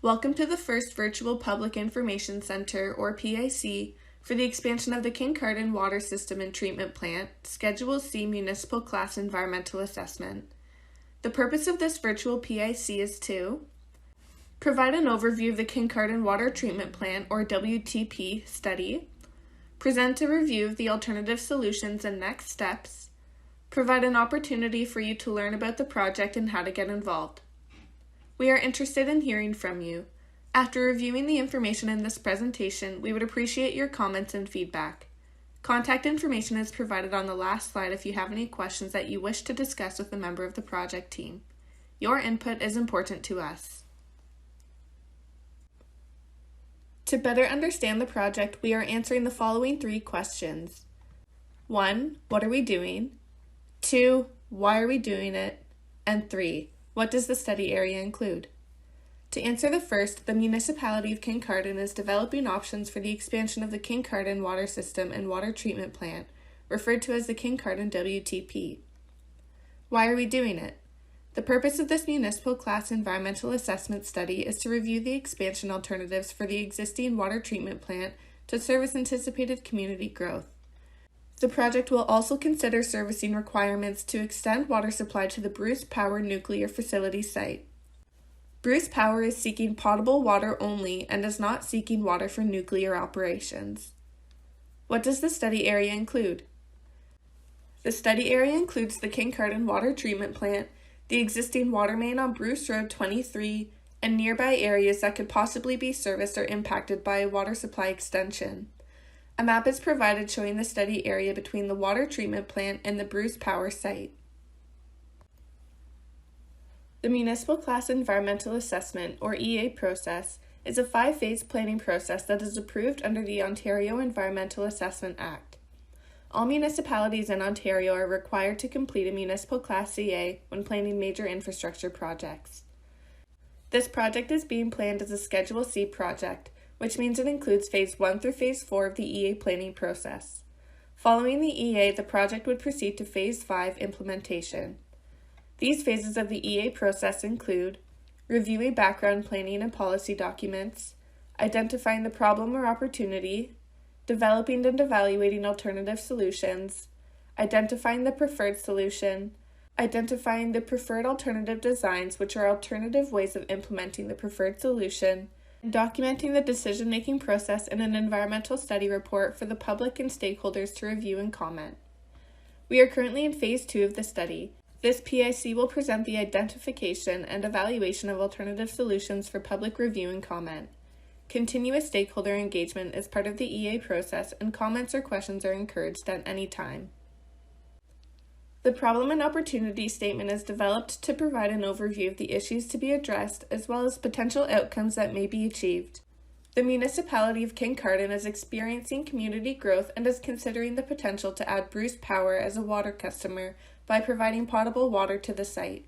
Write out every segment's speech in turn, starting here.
Welcome to the first Virtual Public Information Center, or PIC, for the expansion of the Kincardine Water System and Treatment Plant, Schedule C Municipal Class Environmental Assessment. The purpose of this virtual PIC is to provide an overview of the Kincardine Water Treatment Plant, or WTP, study, present a review of the alternative solutions and next steps, provide an opportunity for you to learn about the project and how to get involved. We are interested in hearing from you. After reviewing the information in this presentation, we would appreciate your comments and feedback. Contact information is provided on the last slide if you have any questions that you wish to discuss with a member of the project team. Your input is important to us. To better understand the project, we are answering the following 3 questions. 1. What are we doing? 2. Why are we doing it? And 3. What does the study area include? To answer the first, the municipality of Kincardine is developing options for the expansion of the Kincardine Water System and Water Treatment Plant, referred to as the Kincardine WTP. Why are we doing it? The purpose of this municipal class environmental assessment study is to review the expansion alternatives for the existing water treatment plant to service anticipated community growth. The project will also consider servicing requirements to extend water supply to the Bruce Power nuclear facility site. Bruce Power is seeking potable water only and is not seeking water for nuclear operations. What does the study area include? The study area includes the Kincardine Water Treatment Plant, the existing water main on Bruce Road 23, and nearby areas that could possibly be serviced or impacted by a water supply extension. A map is provided showing the study area between the water treatment plant and the Bruce Power site. The Municipal Class Environmental Assessment, or EA process, is a 5-phase planning process that is approved under the Ontario Environmental Assessment Act. All municipalities in Ontario are required to complete a Municipal Class EA when planning major infrastructure projects. This project is being planned as a Schedule C project, which means it includes Phase 1 through Phase 4 of the EA planning process. Following the EA, the project would proceed to Phase 5 implementation. These phases of the EA process include reviewing background planning and policy documents, identifying the problem or opportunity, developing and evaluating alternative solutions, identifying the preferred solution, identifying the preferred alternative designs, which are alternative ways of implementing the preferred solution, and documenting the decision-making process in an environmental study report for the public and stakeholders to review and comment. We are currently in Phase 2 of the study. This PIC will present the identification and evaluation of alternative solutions for public review and comment. Continuous stakeholder engagement is part of the EA process, and comments or questions are encouraged at any time. The problem and opportunity statement is developed to provide an overview of the issues to be addressed as well as potential outcomes that may be achieved. The municipality of Kincardine is experiencing community growth and is considering the potential to add Bruce Power as a water customer by providing potable water to the site.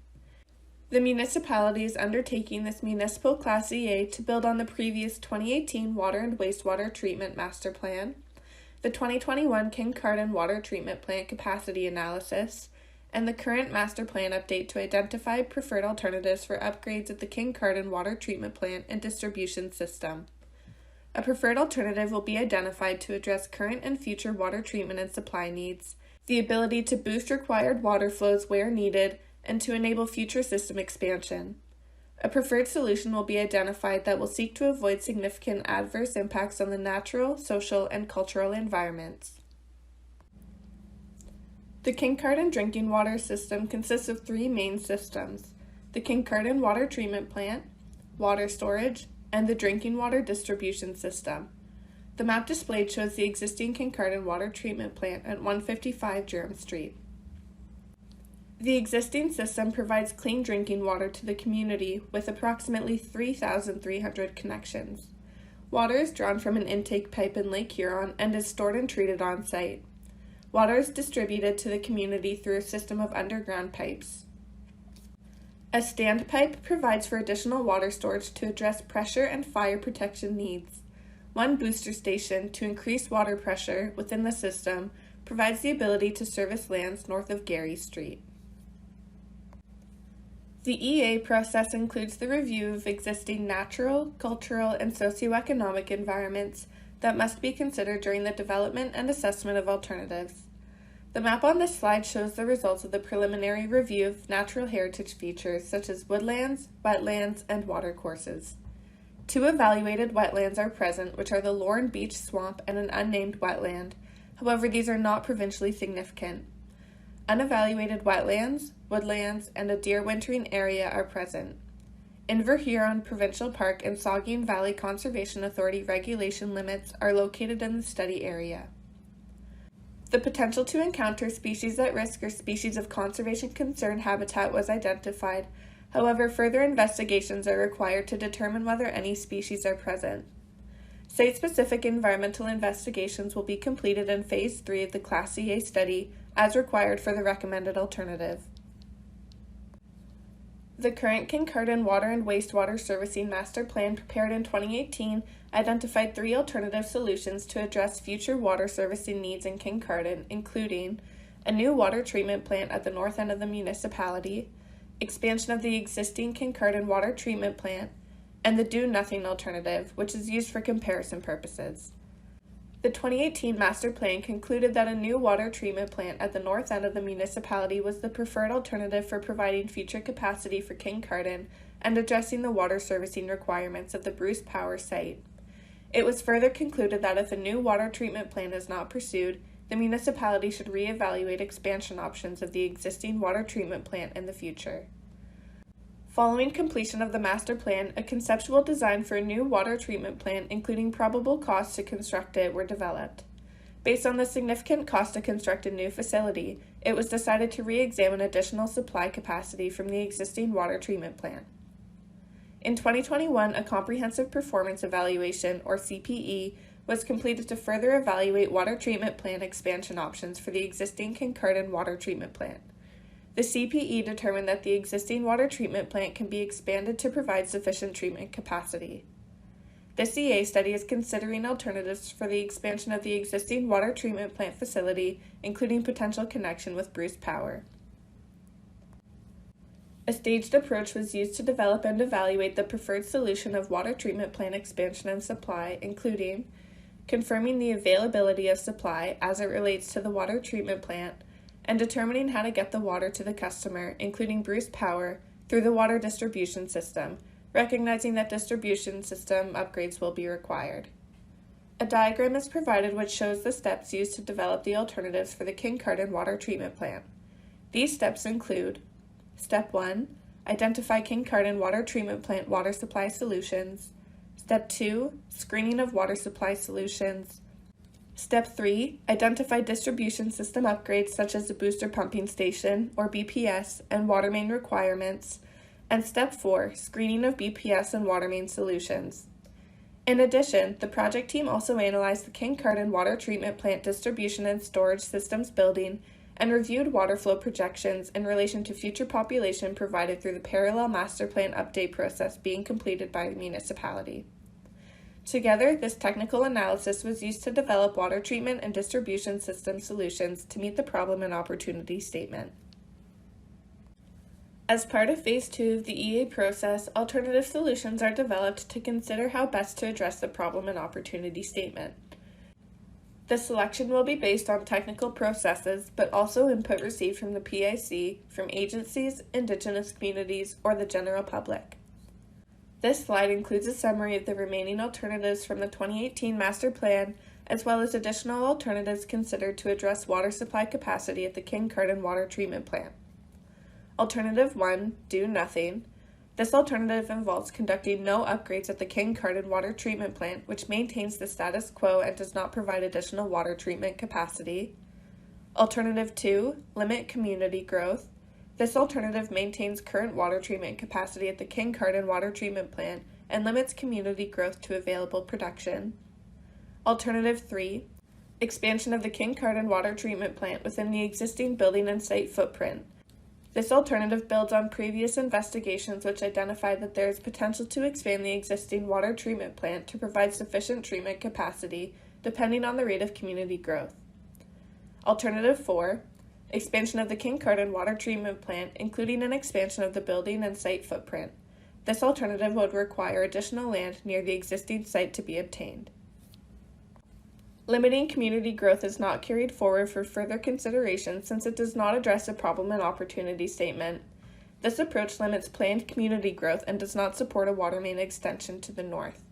The municipality is undertaking this Municipal Class EA to build on the previous 2018 Water and Wastewater Treatment Master Plan, the 2021 Kincardine Water Treatment Plant Capacity Analysis, and the current Master Plan update to identify preferred alternatives for upgrades at the Kincardine Water Treatment Plant and distribution system. A preferred alternative will be identified to address current and future water treatment and supply needs, the ability to boost required water flows where needed, and to enable future system expansion. A preferred solution will be identified that will seek to avoid significant adverse impacts on the natural, social, and cultural environments. The Kincardine drinking water system consists of 3 main systems: the Kincardine Water Treatment Plant, water storage, and the drinking water distribution system. The map displayed shows the existing Kincardine Water Treatment Plant at 155 Durham Street. The existing system provides clean drinking water to the community with approximately 3,300 connections. Water is drawn from an intake pipe in Lake Huron and is stored and treated on site. Water is distributed to the community through a system of underground pipes. A standpipe provides for additional water storage to address pressure and fire protection needs. One booster station to increase water pressure within the system provides the ability to service lands north of Gary Street. The EA process includes the review of existing natural, cultural, and socioeconomic environments that must be considered during the development and assessment of alternatives. The map on this slide shows the results of the preliminary review of natural heritage features such as woodlands, wetlands, and watercourses. 2 evaluated wetlands are present, which are the Lorne Beach Swamp and an unnamed wetland. However, these are not provincially significant. Unevaluated wetlands, woodlands, and a deer wintering area are present. Inver-Huron Provincial Park and Saugeen Valley Conservation Authority regulation limits are located in the study area. The potential to encounter species at risk or species of conservation concern habitat was identified. However, further investigations are required to determine whether any species are present. Site-specific environmental investigations will be completed in Phase 3 of the Class EA study as required for the recommended alternative. The current Kincardine Water and Wastewater Servicing Master Plan prepared in 2018 identified 3 alternative solutions to address future water servicing needs in Kincardine, including a new water treatment plant at the north end of the municipality, expansion of the existing Kincardine water treatment plant, and the do-nothing alternative, which is used for comparison purposes. The 2018 Master Plan concluded that a new water treatment plant at the north end of the municipality was the preferred alternative for providing future capacity for Kincardine and addressing the water servicing requirements of the Bruce Power site. It was further concluded that if a new water treatment plant is not pursued, the municipality should reevaluate expansion options of the existing water treatment plant in the future. Following completion of the master plan, a conceptual design for a new water treatment plant, including probable costs to construct it, were developed. Based on the significant cost to construct a new facility, it was decided to re-examine additional supply capacity from the existing water treatment plant. In 2021, a comprehensive performance evaluation, or CPE, was completed to further evaluate water treatment plant expansion options for the existing Kincardine water treatment plant. The CPE determined that the existing water treatment plant can be expanded to provide sufficient treatment capacity. This EA study is considering alternatives for the expansion of the existing water treatment plant facility, including potential connection with Bruce Power. A staged approach was used to develop and evaluate the preferred solution of water treatment plant expansion and supply, including confirming the availability of supply as it relates to the water treatment plant, and determining how to get the water to the customer, including Bruce Power, through the water distribution system, recognizing that distribution system upgrades will be required. A diagram is provided which shows the steps used to develop the alternatives for the Kincardine water treatment plant. These steps include: Step 1. Identify Kincardine water treatment plant water supply solutions. Step 2. Screening of water supply solutions. Step 3. Identify distribution system upgrades such as the booster pumping station, or BPS, and water main requirements. And Step 4. Screening of BPS and water main solutions. In addition, the project team also analyzed the Kincardine water treatment plant distribution and storage systems building and reviewed water flow projections in relation to future population provided through the parallel master plan update process being completed by the municipality. Together, this technical analysis was used to develop water treatment and distribution system solutions to meet the problem and opportunity statement. As part of Phase 2 of the EA process, alternative solutions are developed to consider how best to address the problem and opportunity statement. The selection will be based on technical processes, but also input received from the PIC, from agencies, Indigenous communities, or the general public. This slide includes a summary of the remaining alternatives from the 2018 Master Plan, as well as additional alternatives considered to address water supply capacity at the Kincardine water treatment plant. Alternative 1, do nothing. This alternative involves conducting no upgrades at the Kincardine water treatment plant, which maintains the status quo and does not provide additional water treatment capacity. Alternative 2, limit community growth. This alternative maintains current water treatment capacity at the Kincardine water treatment plant and limits community growth to available production. Alternative 3, expansion of the Kincardine water treatment plant within the existing building and site footprint. This alternative builds on previous investigations which identified that there is potential to expand the existing water treatment plant to provide sufficient treatment capacity depending on the rate of community growth. Alternative 4, expansion of the Kincardine water treatment plant, including an expansion of the building and site footprint. This alternative would require additional land near the existing site to be obtained. Limiting community growth is not carried forward for further consideration since it does not address a problem and opportunity statement. This approach limits planned community growth and does not support a water main extension to the north.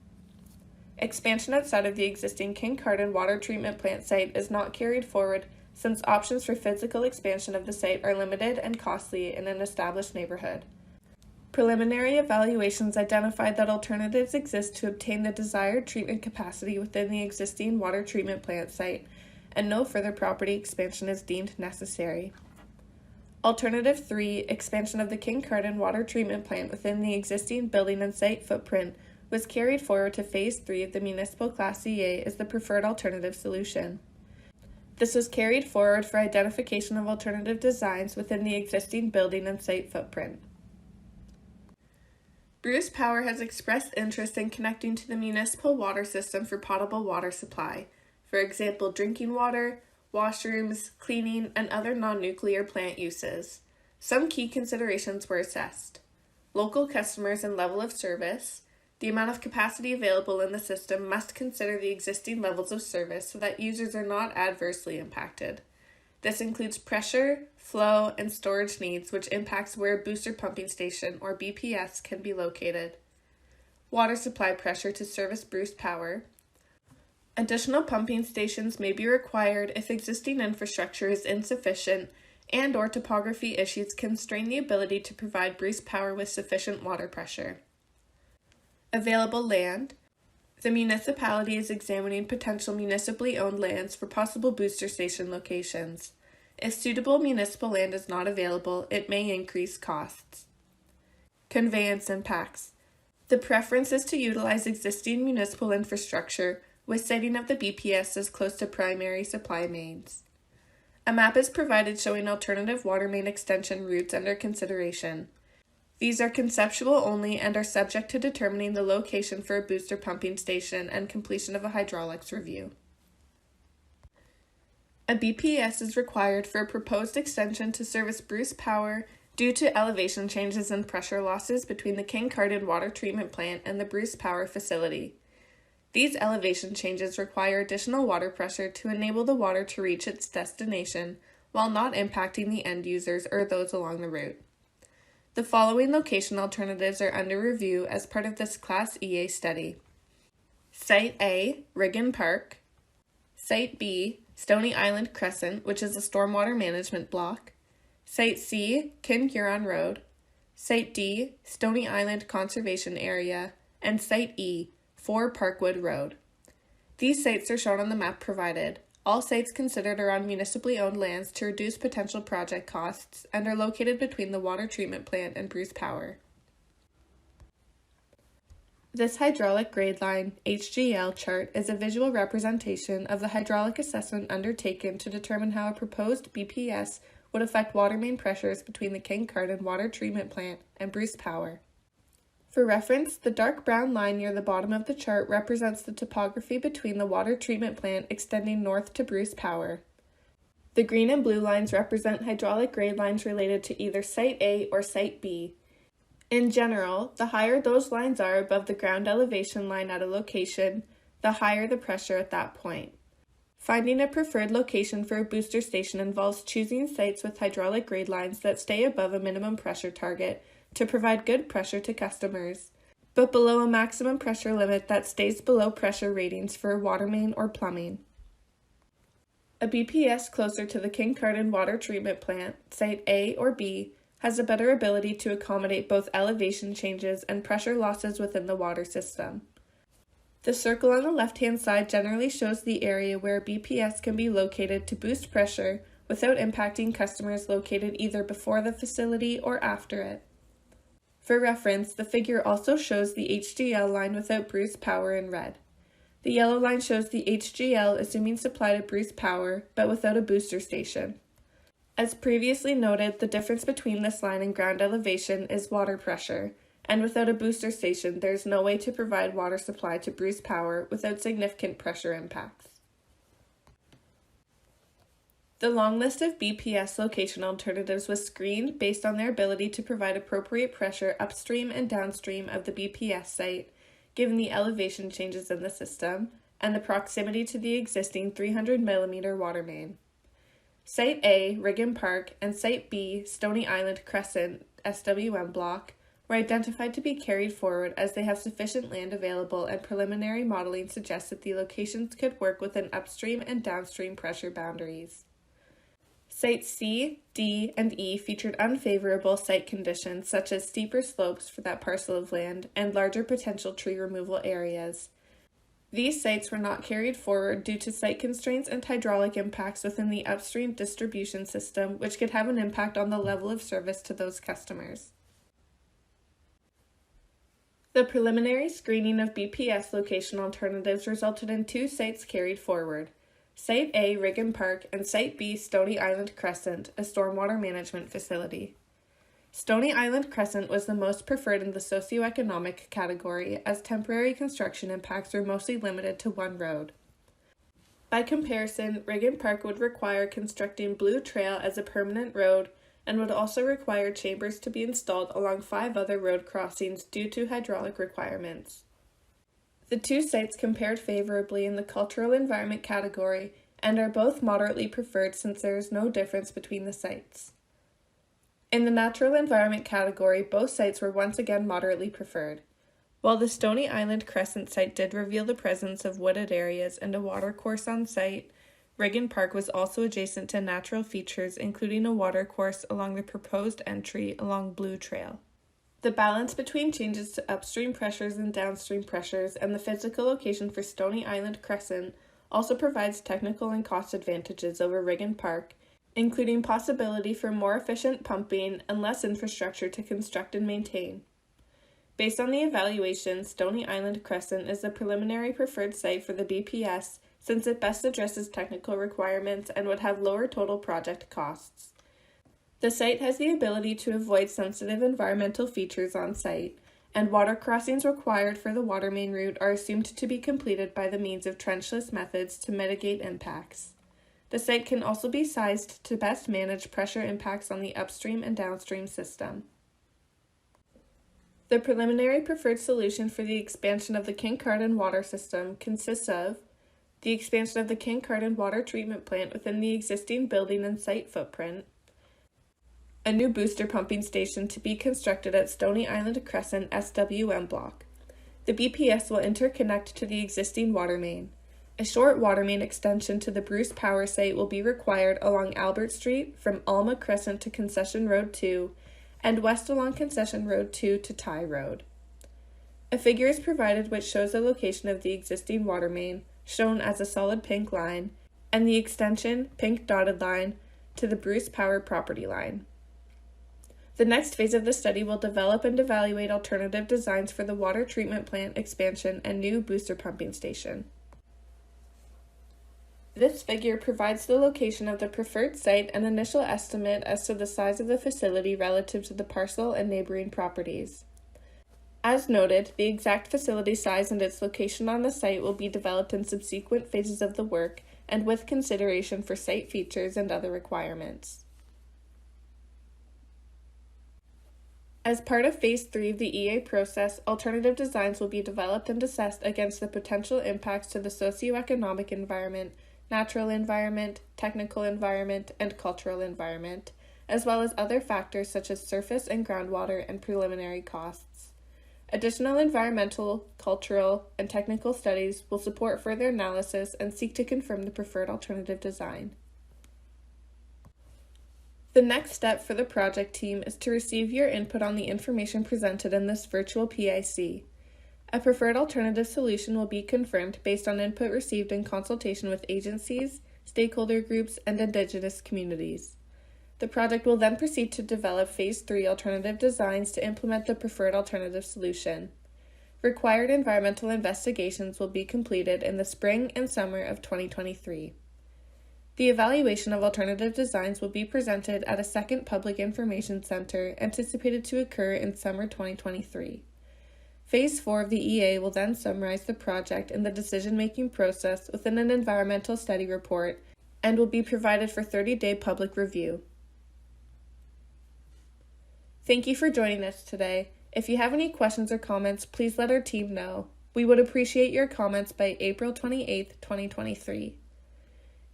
Expansion outside of the existing Kincardine water treatment plant site is not carried forward since options for physical expansion of the site are limited and costly in an established neighborhood. Preliminary evaluations identified that alternatives exist to obtain the desired treatment capacity within the existing water treatment plant site, and no further property expansion is deemed necessary. Alternative 3, expansion of the Kincardine water treatment plant within the existing building and site footprint, was carried forward to Phase 3 of the Municipal Class EA as the preferred alternative solution. This was carried forward for identification of alternative designs within the existing building and site footprint. Bruce Power has expressed interest in connecting to the municipal water system for potable water supply, for example, drinking water, washrooms, cleaning, and other non-nuclear plant uses. Some key considerations were assessed: local customers and level of service. The amount of capacity available in the system must consider the existing levels of service so that users are not adversely impacted. This includes pressure, flow, and storage needs, which impacts where a booster pumping station, or BPS, can be located. Water supply pressure to service Bruce Power. Additional pumping stations may be required if existing infrastructure is insufficient and/or topography issues constrain the ability to provide Bruce Power with sufficient water pressure. Available land. The municipality is examining potential municipally owned lands for possible booster station locations. If suitable municipal land is not available, it may increase costs. Conveyance impacts. The preference is to utilize existing municipal infrastructure with siting of the BPS as close to primary supply mains. A map is provided showing alternative water main extension routes under consideration. These are conceptual only and are subject to determining the location for a booster pumping station and completion of a hydraulics review. A BPS is required for a proposed extension to service Bruce Power due to elevation changes and pressure losses between the Kincardine water treatment plant and the Bruce Power facility. These elevation changes require additional water pressure to enable the water to reach its destination while not impacting the end users or those along the route. The following location alternatives are under review as part of this Class EA study. Site A, Riggin Park. Site B, Stony Island Crescent, which is a stormwater management block. Site C, Kincardine Road. Site D, Stony Island Conservation Area. And Site E, 4 Parkwood Road. These sites are shown on the map provided. All sites considered are on municipally owned lands to reduce potential project costs and are located between the water treatment plant and Bruce Power. This hydraulic grade line (HGL) chart is a visual representation of the hydraulic assessment undertaken to determine how a proposed BPS would affect water main pressures between the Kincardine water treatment plant and Bruce Power. For reference, the dark brown line near the bottom of the chart represents the topography between the water treatment plant extending north to Bruce Power. The green and blue lines represent hydraulic grade lines related to either Site A or Site B. In general, the higher those lines are above the ground elevation line at a location, the higher the pressure at that point. Finding a preferred location for a booster station involves choosing sites with hydraulic grade lines that stay above a minimum pressure target to provide good pressure to customers, but below a maximum pressure limit that stays below pressure ratings for water main or plumbing. A BPS closer to the Kincardine water treatment plant, Site A or B, has a better ability to accommodate both elevation changes and pressure losses within the water system. The circle on the left-hand side generally shows the area where a BPS can be located to boost pressure without impacting customers located either before the facility or after it. For reference, the figure also shows the HGL line without Bruce Power in red. The yellow line shows the HGL assuming supply to Bruce Power, but without a booster station. As previously noted, the difference between this line and ground elevation is water pressure, and without a booster station, there is no way to provide water supply to Bruce Power without significant pressure impacts. The long list of BPS location alternatives was screened based on their ability to provide appropriate pressure upstream and downstream of the BPS site, given the elevation changes in the system, and the proximity to the existing 300mm water main. Site A, Riggin Park, and Site B, Stony Island Crescent, SWM block, were identified to be carried forward as they have sufficient land available and preliminary modeling suggests that the locations could work within upstream and downstream pressure boundaries. Sites C, D, and E featured unfavorable site conditions such as steeper slopes for that parcel of land and larger potential tree removal areas. These sites were not carried forward due to site constraints and hydraulic impacts within the upstream distribution system, which could have an impact on the level of service to those customers. The preliminary screening of BPS location alternatives resulted in 2 sites carried forward. Site A, Riggin Park, and Site B, Stony Island Crescent, a stormwater management facility. Stony Island Crescent was the most preferred in the socioeconomic category, as temporary construction impacts were mostly limited to one road. By comparison, Riggin Park would require constructing Blue Trail as a permanent road and would also require chambers to be installed along 5 other road crossings due to hydraulic requirements. The 2 sites compared favorably in the cultural environment category and are both moderately preferred since there is no difference between the sites. In the natural environment category, both sites were once again moderately preferred. While the Stony Island Crescent site did reveal the presence of wooded areas and a watercourse on site, Riggin Park was also adjacent to natural features, including a watercourse along the proposed entry along Blue Trail. The balance between changes to upstream pressures and downstream pressures and the physical location for Stony Island Crescent also provides technical and cost advantages over Riggin Park, including possibility for more efficient pumping and less infrastructure to construct and maintain. Based on the evaluation, Stony Island Crescent is the preliminary preferred site for the BPS since it best addresses technical requirements and would have lower total project costs. The site has the ability to avoid sensitive environmental features on site, and water crossings required for the water main route are assumed to be completed by the means of trenchless methods to mitigate impacts. The site can also be sized to best manage pressure impacts on the upstream and downstream system. The preliminary preferred solution for the expansion of the Kincardine water system consists of the expansion of the Kincardine water treatment plant within the existing building and site footprint, a new booster pumping station to be constructed at Stony Island Crescent SWM block. The BPS will interconnect to the existing water main. A short water main extension to the Bruce Power site will be required along Albert Street from Alma Crescent to Concession Road 2 and west along Concession Road 2 to Tie Road. A figure is provided which shows the location of the existing water main, shown as a solid pink line, and the extension, pink dotted line, to the Bruce Power property line. The next phase of the study will develop and evaluate alternative designs for the water treatment plant expansion and new booster pumping station. This figure provides the location of the preferred site and initial estimate as to the size of the facility relative to the parcel and neighboring properties. As noted, the exact facility size and its location on the site will be developed in subsequent phases of the work and with consideration for site features and other requirements. As part of Phase 3 of the EA process, alternative designs will be developed and assessed against the potential impacts to the socioeconomic environment, natural environment, technical environment, and cultural environment, as well as other factors such as surface and groundwater and preliminary costs. Additional environmental, cultural, and technical studies will support further analysis and seek to confirm the preferred alternative design. The next step for the project team is to receive your input on the information presented in this virtual PIC. A preferred alternative solution will be confirmed based on input received in consultation with agencies, stakeholder groups, and Indigenous communities. The project will then proceed to develop Phase 3 alternative designs to implement the preferred alternative solution. Required environmental investigations will be completed in the spring and summer of 2023. The evaluation of alternative designs will be presented at a second Public Information Center anticipated to occur in summer 2023. Phase 4 of the EA will then summarize the project and the decision-making process within an environmental study report and will be provided for 30-day public review. Thank you for joining us today. If you have any questions or comments, please let our team know. We would appreciate your comments by April 28, 2023.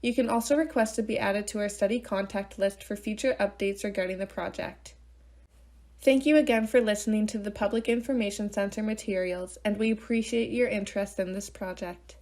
You can also request to be added to our study contact list for future updates regarding the project. Thank you again for listening to the Public Information Center materials, and we appreciate your interest in this project.